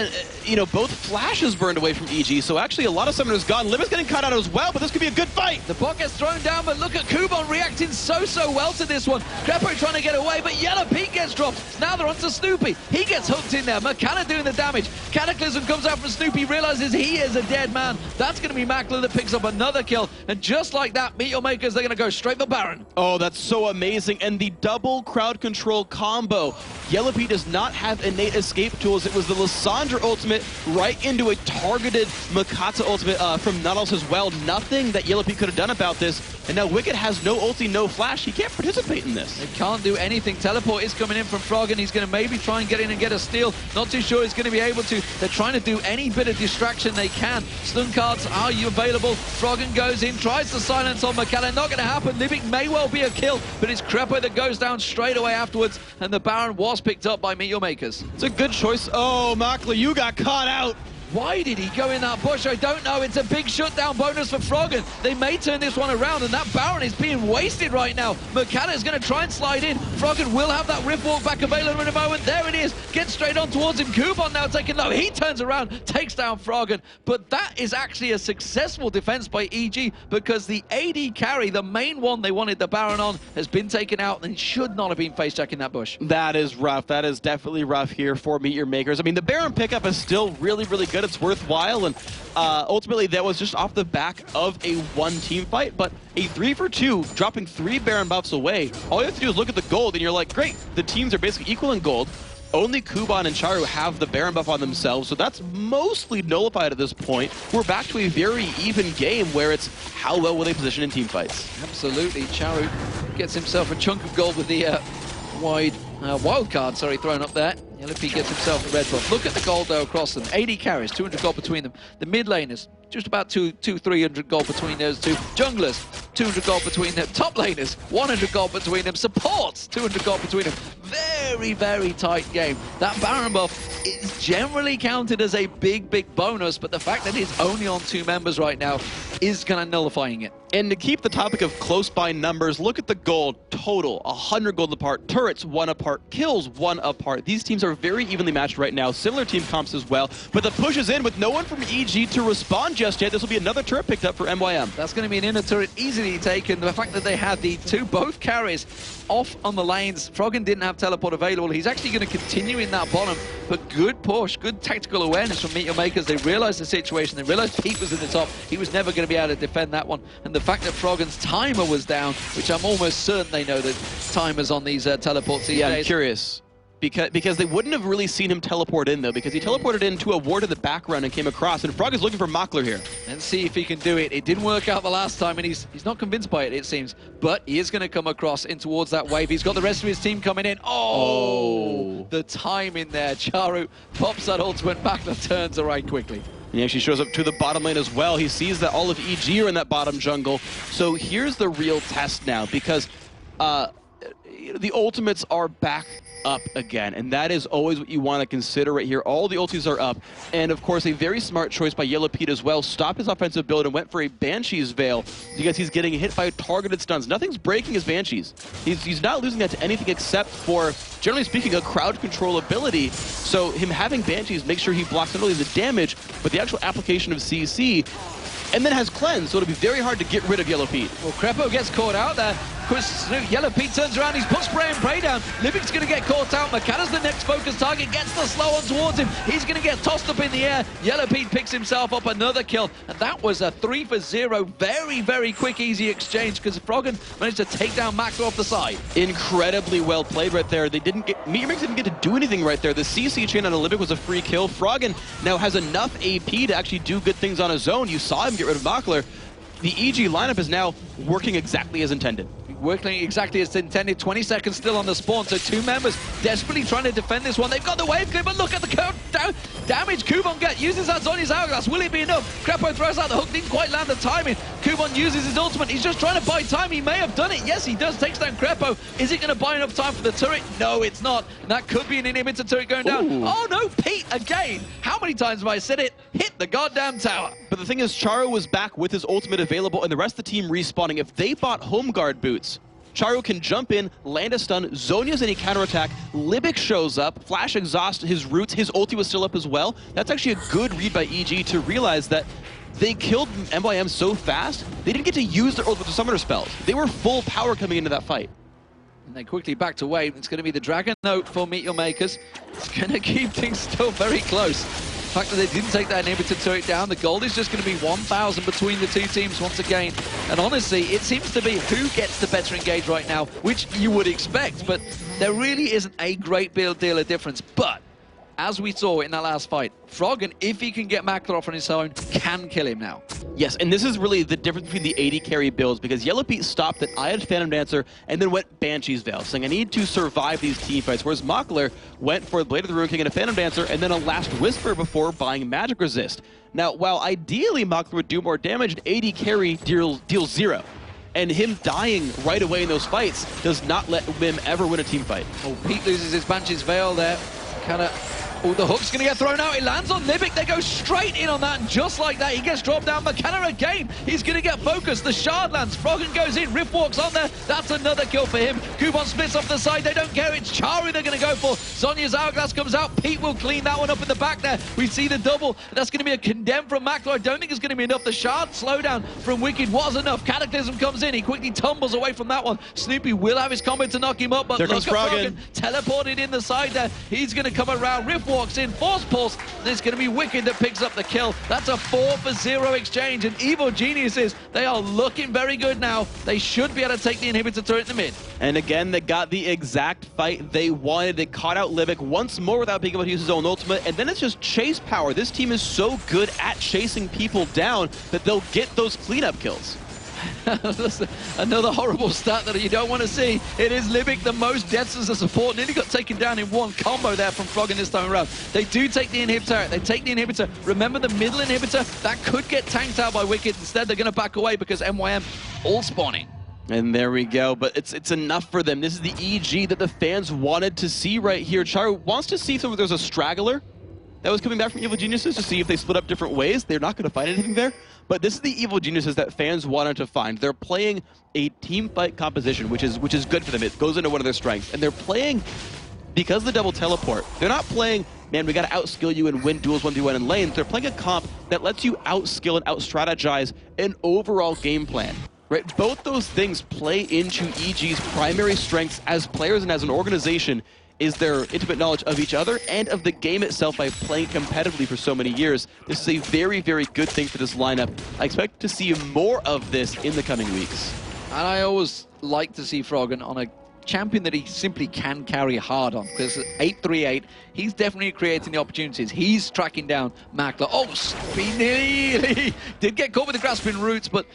both flashes burned away from EG, so actually a lot of summoners gone. Libik's getting cut out as well, but this could be a good fight. The bot gets thrown down, but look at Kubon reacting so well to this one. Krepo trying to get away, but Yellowpete gets dropped. Now they're onto Snoopeh. He gets hooked in there. Mokatte doing the damage. Cataclysm comes out from Snoopeh, realizes he is a dead man. That's going to be Makler that picks up another kill. And just like that, Meet Your Makers, they're going to go straight for Baron. Oh, that's so amazing. And the double crowd control combo. Yellowpete does not have innate escape tools. It was the Lissandra ultimate right into a targeted Mokatte ultimate from Nautilus as well. Nothing that Yellowpete could have done about this. And now Wickd has no ulti, no flash. He can't participate in this. They can't do anything. Teleport is coming in from Froggen. He's going to maybe try and get in and get a steal. Not too sure he's going to be able to. They're trying to do any bit of distraction they can. Stun cards are available. Froggen goes in, tries to silence on Mokatte. Not going to happen. Libik may well be a kill, but it's Krepo that goes down straight away afterwards. And the Baron was picked up by Meet Your Makers. It's a good choice. Oh, Makler, you got caught out. Why did he go in that bush? I don't know. It's a big shutdown bonus for Froggen. They may turn this one around, and that Baron is being wasted right now. Mokatte is going to try and slide in. Froggen will have that rift walk back available in a moment. There it is. Gets straight on towards him. Kubon now taking low. He turns around, takes down Froggen. But that is actually a successful defense by EG, because the AD carry, the main one they wanted the Baron on, has been taken out and should not have been face checking that bush. That is rough. That is definitely rough here for Meet Your Makers. I mean, the Baron pickup is still really good. It's worthwhile, and ultimately that was just off the back of a 1-team fight, but a 3-for-2, dropping 3 Baron buffs away. All you have to do is look at the gold, and you're like, great, the teams are basically equal in gold. Only Kubon and Czaru have the Baron buff on themselves, so that's mostly nullified at this point. We're back to a very even game where it's how well will they position in team fights. Absolutely. Czaru gets himself a chunk of gold with the wild card, thrown up there. Yellowpete gets himself the red buff. Look at the gold though across them. 80 carries, 200 gold between them. The mid laners, just about 300 gold between those two. Junglers, 200 gold between them. Top laners, 100 gold between them. Supports, 200 gold between them. Very, very tight game. That Baron buff is generally counted as a big, big bonus, but the fact that it's only on 2 members right now is kind of nullifying it. And to keep the topic of close by numbers, look at the gold total, 100 gold apart, turrets 1 apart, kills 1 apart. These teams are very evenly matched right now, similar team comps as well, but the push is in with no one from EG to respond just yet. This will be another turret picked up for MYM. That's going to be an inner turret easily taken. The fact that they had the both carries off on the lanes. Froggen didn't have teleport available. He's actually going to continue in that bottom, but good push, good tactical awareness from MYM. They realized the situation. They realized Pete was in the top. He was never going to be able to defend that one. And the fact that Froggen's timer was down, which I'm almost certain they know that timers on these teleports these days. I'm curious. Because they wouldn't have really seen him teleport in, though, because he teleported into a ward in the background and came across, and Frog is looking for Makler here. And see if he can do it. It didn't work out the last time, and he's not convinced by it, it seems. But he is going to come across in towards that wave. He's got the rest of his team coming in. Oh! The time in there. Czaru pops that ultimate. Makler turns around quickly. He actually shows up to the bottom lane as well. He sees that all of EG are in that bottom jungle. So here's the real test now, because the ultimates are back up again, and that is always what you want to consider right here. All the ultis are up, and of course a very smart choice by Yellowpete as well. Stopped his offensive build and went for a Banshee's Veil because he's getting hit by targeted stuns. Nothing's breaking his Banshees. He's not losing that to anything except for, generally speaking, a crowd control ability. So him having Banshees makes sure he blocks not only the damage, but the actual application of CC, and then has Cleanse, so it'll be very hard to get rid of Yellowpete. Well, Krepo gets caught out there. Of course, Yellowpete turns around, he's put spray and pray down. Libik's going to get caught out. Mokatte's the next focus target, gets the slow on towards him. He's going to get tossed up in the air. Yellowpete picks himself up another kill, and that was a 3 for 0. Very, very quick, easy exchange, because Froggen managed to take down Makler off the side. Incredibly well played right there. They didn't get, MYM didn't get to do anything right there. The CC chain on Libik was a free kill. Froggen now has enough AP to actually do good things on his own. You saw him get rid of Makler. The EG lineup is now working exactly as intended. Working exactly as intended. 20 seconds still on the spawn, so 2 members desperately trying to defend this one. They've got the wave clear, but look at the damage Kubon uses that Zonya's Hourglass. Will it be enough? Krepo throws out the hook, didn't quite land the timing. Kubon uses his ultimate. He's just trying to buy time. He may have done it. Yes, he does. Takes down Krepo. Is it going to buy enough time for the turret? No, it's not. And that could be an inhibitor turret going down. Ooh. Oh no, Pete again. How many times have I said it? Hit the goddamn tower. But the thing is, Czaru was back with his ultimate available, and the rest of the team respawning. If they bought home guard boots, Czaru can jump in, land a stun, Zonya's any counterattack, Libik shows up, flash exhaust his roots, his ulti was still up as well. That's actually a good read by EG to realize that they killed MYM so fast, they didn't get to use their ultimate summoner spells. They were full power coming into that fight. And they quickly backed away. It's going to be the Dragon Note for MYM. It's going to keep things still very close. The fact that they didn't take that inhibitor turret down, the gold is just going to be 1,000 between the 2 teams once again. And honestly, it seems to be who gets the better engage right now, which you would expect, but there really isn't a great deal of difference. But as we saw in that last fight, Froggen, if he can get Makler off on his own, can kill him now. Yes, and this is really the difference between the AD carry builds, because Yellowpete stopped at I had Phantom Dancer and then went Banshee's Veil, saying I need to survive these team fights, whereas Makler went for the Blade of the Ruin King and a Phantom Dancer and then a Last Whisper before buying Magic Resist. Now, while ideally Makler would do more damage, an AD carry deals 0. And him dying right away in those fights does not let MYM ever win a team fight. Oh, Pete loses his Banshee's Veil there. Oh, the hook's going to get thrown out. It lands on Libik. They go straight in on that, and just like that, he gets dropped down. Mokatte again. He's going to get focused. The shard lands. Froggen goes in. Rift walks on there. That's another kill for him. Kubon splits off the side. They don't care. It's Czaru they're going to go for. Zonya's Hourglass comes out. Pete will clean that one up in the back there. We see the double. That's going to be a condemn from Makler. I don't think it's going to be enough. The shard slowdown from Wickd was enough. Cataclysm comes in. He quickly tumbles away from that one. Snoopeh will have his combo to knock him up, but there look comes at Froggen. Teleported in the side there. He's going to come around. Rift walks in. Force pulse. It's going to be Wickd that picks up the kill. That's a 4 for 0 exchange, and Evil Geniuses, they are looking very good now. They should be able to take the inhibitor turret in the mid. And again, they got the exact fight they wanted. They caught out Libik once more without being able to use his own ultimate, and then it's just chase power. This team is so good at chasing people down that they'll get those cleanup kills. That's another horrible stat that you don't want to see. It is Libik, the most deaths as a support. Nearly got taken down in one combo there from Froggen this time around. They do take the inhibitor. They take the inhibitor. Remember the middle inhibitor? That could get tanked out by Wickd. Instead, they're going to back away because MYM all spawning. And there we go, but it's enough for them. This is the EG that the fans wanted to see right here. Czaru wants to see if there's a straggler that was coming back from Evil Geniuses to see if they split up different ways. They're not going to find anything there, but this is the Evil Geniuses that fans wanted to find. They're playing a team fight composition, which is good for them. It goes into one of their strengths, and they're playing because of the double teleport. They're not playing, man, we got to outskill you and win duels 1v1 in lanes. They're playing a comp that lets you outskill and out-strategize an overall game plan. Right, both those things play into EG's primary strengths as players and as an organization is their intimate knowledge of each other and of the game itself by playing competitively for so many years. This is a very, very good thing for this lineup. I expect to see more of this in the coming weeks. And I always like to see Froggen on a champion that he simply can carry hard on, because at 8-3-8, he's definitely creating the opportunities. He's tracking down Makler. Oh, he nearly did get caught with the grasping roots, but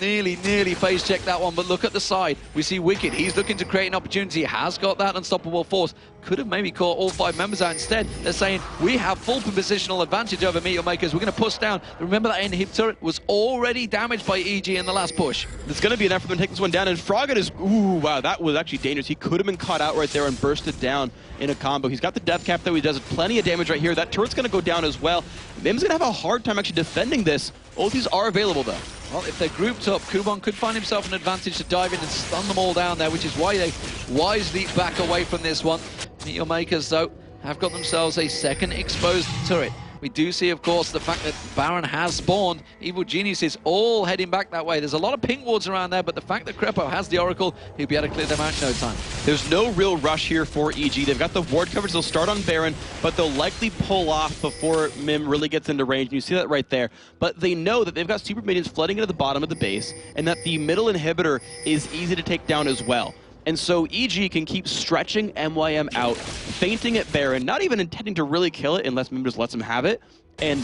nearly face checked that one. But look at the side. We see Wickd. He's looking to create an opportunity. He has got that unstoppable force. Could have maybe caught all 5 members out instead. They're saying, we have full positional advantage over Meteor Makers. We're going to push down. Remember that inhib turret was already damaged by EG in the last push. It's going to be enough for them to take this one down. And Froggen is, ooh, wow, that was actually dangerous. He could have been caught out right there and bursted down in a combo. He's got the death cap, though. He does plenty of damage right here. That turret's going to go down as well. MYM's going to have a hard time actually defending this. Ultis are available, though. Well, if they're grouped up, Kubon could find himself an advantage to dive in and stun them all down there, which is why they wisely back away from this one. Meteor Makers, though, have got themselves a second exposed turret. We do see, of course, the fact that Baron has spawned. Evil Geniuses all heading back that way. There's a lot of pink wards around there, but the fact that Krepo has the Oracle, he'll be able to clear them out in no time. There's no real rush here for EG. They've got the ward coverage. They'll start on Baron, but they'll likely pull off before MYM really gets into range. And you see that right there. But they know that they've got super minions flooding into the bottom of the base, and that the middle inhibitor is easy to take down as well. And so EG can keep stretching MYM out, feinting at Baron, not even intending to really kill it unless MYM just lets him have it, and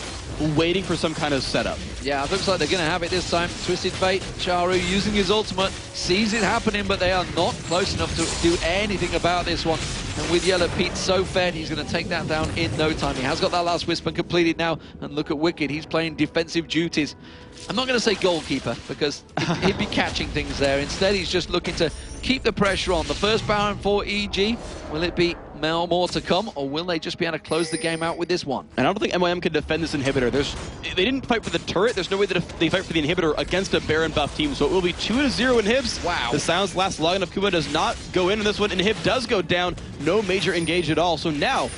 waiting for some kind of setup. Yeah, it looks like they're going to have it this time. Twisted Fate, Czaru using his ultimate, sees it happening, but they are not close enough to do anything about this one. And with Yellowpete so fed, he's going to take that down in no time. He has got that last Wisp and completed now. And look at Wickd, he's playing defensive duties. I'm not going to say goalkeeper, because he'd be catching things there. Instead, he's just looking to keep the pressure on. The first Baron for EG, will it be more to come, or will they just be able to close the game out with this one? And I don't think MYM can defend this inhibitor. They didn't fight for the turret. There's no way that they fight for the inhibitor against a Baron buff team, so it will be 2-0 inhibs. Wow. The silence lasts long enough. Kubon does not go in on this one. Inhib does go down. No major engage at all. So now,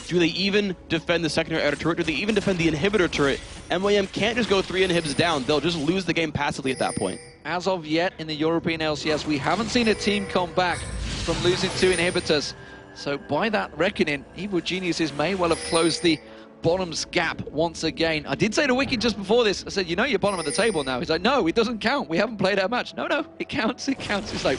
do they even defend the secondary outer turret? Do they even defend the inhibitor turret? MYM can't just go 3 inhibs down. They'll just lose the game passively at that point. As of yet, in the European LCS, we haven't seen a team come back from losing 2 inhibitors. So by that reckoning, Evil Geniuses may well have closed the bottom's gap once again. I did say to Wickd just before this, I said, you know you're bottom of the table now. He's like, no, it doesn't count. We haven't played our match. No, it counts, it counts. It's like,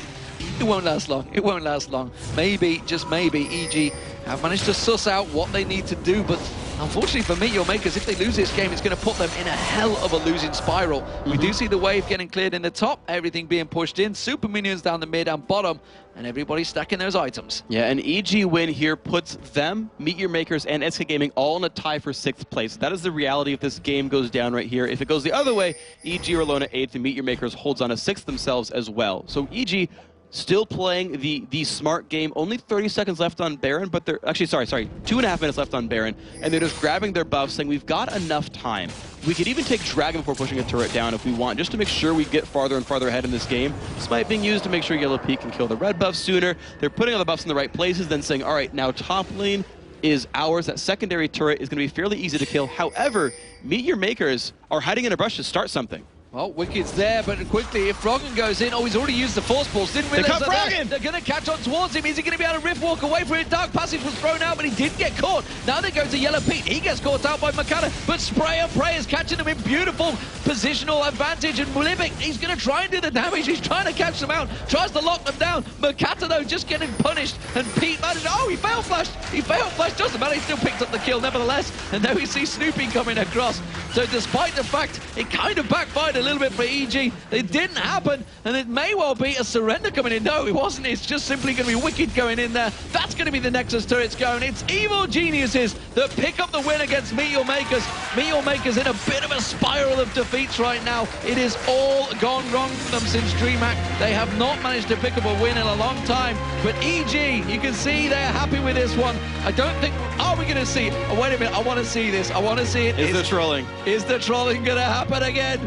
it won't last long. It won't last long. Maybe, just maybe, EG have managed to suss out what they need to do, but unfortunately for Meteor Makers, if they lose this game, it's going to put them in a hell of a losing spiral. We do see the wave getting cleared in the top, everything being pushed in, super minions down the mid and bottom, and everybody stacking those items. Yeah, an EG win here puts them, Meteor Makers, and SK Gaming all in a tie for 6th place. That is the reality if this game goes down right here. If it goes the other way, EG are alone at 8th, and Meteor Makers holds on to 6th themselves as well. So EG still playing the smart game. Only 30 seconds left on Baron, but they're actually, sorry, 2.5 minutes left on Baron, and they're just grabbing their buffs, saying we've got enough time. We could even take Dragon before pushing a turret down if we want, just to make sure we get farther and farther ahead in this game. Despite being used to make sure Yellowpete can kill the red buff sooner. They're putting all the buffs in the right places, then saying, all right, now top lane is ours. That secondary turret is going to be fairly easy to kill. However, Meteor Makers are hiding in a brush to start something. Well, Wicked's there, but quickly, if Froggen goes in, oh, he's already used the Force Pulse. Didn't realize that they're going to catch on towards him. Is he going to be able to rift walk away from it? Dark Passage was thrown out, but he did get caught. Now they go to Yellowpete. He gets caught out by Mokatte, but Spray and Pray is catching him in beautiful positional advantage. And Libik, he's going to try and do the damage. He's trying to catch them out, tries to lock them down. Mokatte, though, just getting punished. And Pete managed, oh, he failed flashed. He failed flashed. Doesn't matter, he still picked up the kill nevertheless. And now we see Snoopeh coming across. So despite the fact it kind of backfired a little bit for EG. It didn't happen, and it may well be a surrender coming in. No, it wasn't. It's just simply going to be Wickd going in there. That's going to be the Nexus turrets going. It's Evil Geniuses that pick up the win against Meet Your Makers. Meet Your Makers in a bit of a spiral of defeats right now. It is all gone wrong for them since DreamHack. They have not managed to pick up a win in a long time. But EG, you can see they're happy with this one. I don't think... Are we going to see... Oh, wait a minute. I want to see this. I want to see it. Is the trolling? Is the trolling going to happen again?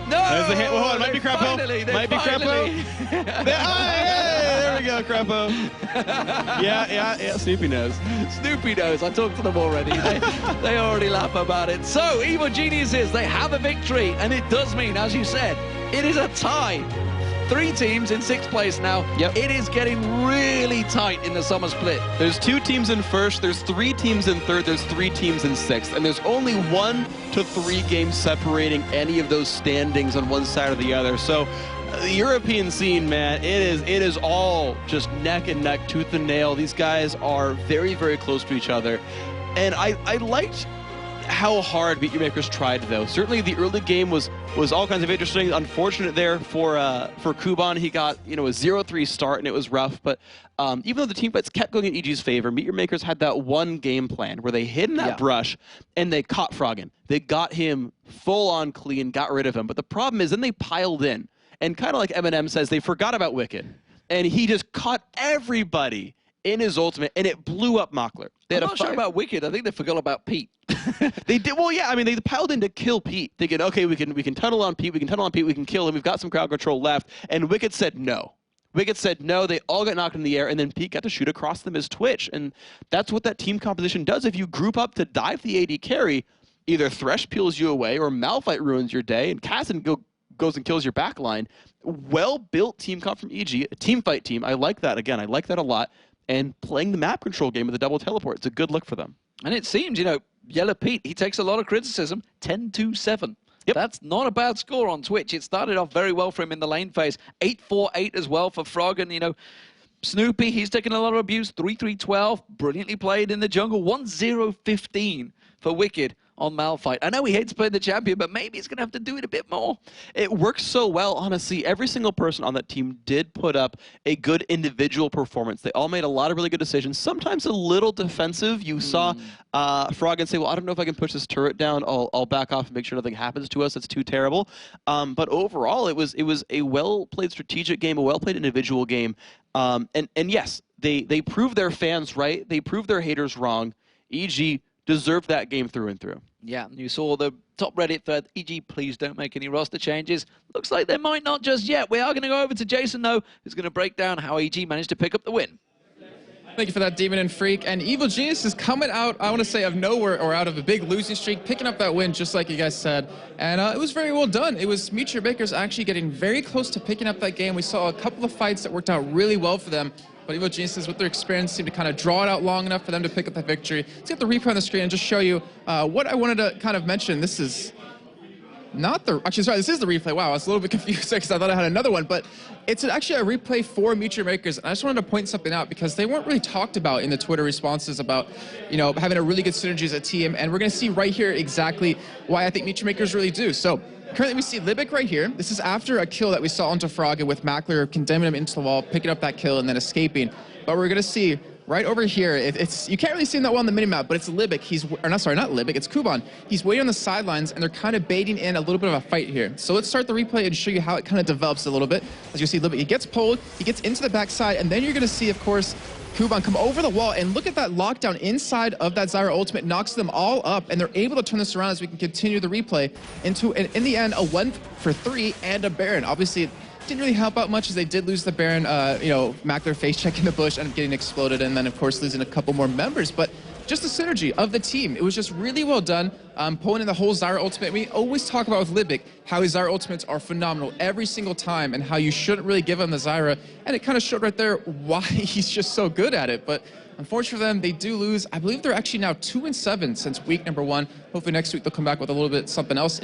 No! There's the hit. Oh, it might be Krepo. Might be Krepo. There we go, Krepo. Yeah. Snoopeh knows. Snoopeh knows. I talked to them already. They already laugh about it. So, Evil Geniuses, they have a victory. And it does mean, as you said, it is a tie. 3 teams in 6th place now. Yep. It is getting really tight in the summer split. There's 2 teams in 1st, there's 3 teams in 3rd, there's 3 teams in 6th, and there's only 1 to 3 games separating any of those standings on one side or the other. So the European scene, man, it is all just neck and neck, tooth and nail. These guys are very, very close to each other. And I liked how hard Meet Your Makers tried, though. Certainly the early game was all kinds of interesting. Unfortunate there for Kubon. He got, a 0-3 start, and it was rough. But even though the team fights kept going in EG's favor, Meet Your Makers had that one game plan where they hid in that brush, and they caught Froggen. They got him full-on clean, got rid of him. But the problem is then they piled in. And kind of like Eminem says, they forgot about Wickd. And he just caught everybody in his ultimate, and it blew up Makler. I'm not sure about Wickd. I think they forgot about Pete. They did. Well, yeah. I mean, they piled in to kill Pete, thinking, okay, we can tunnel on Pete. We can tunnel on Pete. We can kill him. We've got some crowd control left. And Wickd said no. Wickd said no. They all got knocked in the air, and then Pete got to shoot across them as Twitch. And that's what that team composition does. If you group up to dive the AD carry, either Thresh peels you away or Malphite ruins your day, and Kazan goes and kills your backline. Well-built team comp from EG, a team fight team. I like that. Again, I like that a lot. And playing the map control game with the double teleport, it's a good look for them. And it seems, Yellowpete, he takes a lot of criticism, 10-7. Yep. That's not a bad score on Twitch. It started off very well for him in the lane phase. 8-4-8 as well for Froggen, Snoopeh, he's taken a lot of abuse. 3-3-12, brilliantly played in the jungle. 1-0-15 for Wickd on Malphite. I know he hates playing the champion, but maybe he's going to have to do it a bit more. It works so well, honestly. Every single person on that team did put up a good individual performance. They all made a lot of really good decisions, sometimes a little defensive. You saw Froggen say, well, I don't know if I can push this turret down. I'll back off and make sure nothing happens to us. It's too terrible. But overall, it was a well-played strategic game, a well-played individual game. And yes, they proved their fans right. They proved their haters wrong. EG deserved that game through and through. Yeah, you saw the top Reddit thread, EG, please don't make any roster changes. Looks like they might not just yet. We are going to go over to Jason, though, who's going to break down how EG managed to pick up the win. Thank you for that, Demon and Freak. And Evil Genius is coming out, I want to say, of nowhere or out of a big losing streak, picking up that win, just like you guys said. And it was very well done. It was Meet Your Makers actually getting very close to picking up that game. We saw a couple of fights that worked out really well for them. But Evil Geniuses, with their experience, seemed to kind of draw it out long enough for them to pick up that victory. Let's get the replay on the screen and just show you what I wanted to kind of mention. This is not the... Actually, sorry, this is the replay. Wow, I was a little bit confused because I thought I had another one. But it's actually a replay for Meet Your Makers. And I just wanted to point something out because they weren't really talked about in the Twitter responses about, having a really good synergy as a team. And we're going to see right here exactly why I think Meet Your Makers really do. So currently we see Libik right here. This is after a kill that we saw onto Froggen with Makler condemning him into the wall, picking up that kill, and then escaping. But we're going to see right over here, you can't really see him that well on the minimap, but it's Libik. Not Libik, it's Kubon. He's waiting on the sidelines, and they're kind of baiting in a little bit of a fight here. So let's start the replay and show you how it kind of develops a little bit. As you see, Libik, he gets pulled, he gets into the backside, and then you're going to see, of course, Kubon come over the wall, and look at that lockdown inside of that Czaru ultimate, knocks them all up, and they're able to turn this around as we can continue the replay into, in the end, a 1-for-3 and a Baron. Obviously, it didn't really help out much as they did lose the Baron, Makler face checking the bush and getting exploded, and then, of course, losing a couple more members. But just the synergy of the team, it was just really well done. Pulling in the whole Czaru ultimate. We always talk about with Libik how his Czaru ultimates are phenomenal every single time and how you shouldn't really give him the Zyra. And it kind of showed right there why he's just so good at it. But unfortunately for them, they do lose. I believe they're actually now 2-7 since week number 1. Hopefully next week they'll come back with a little bit something else.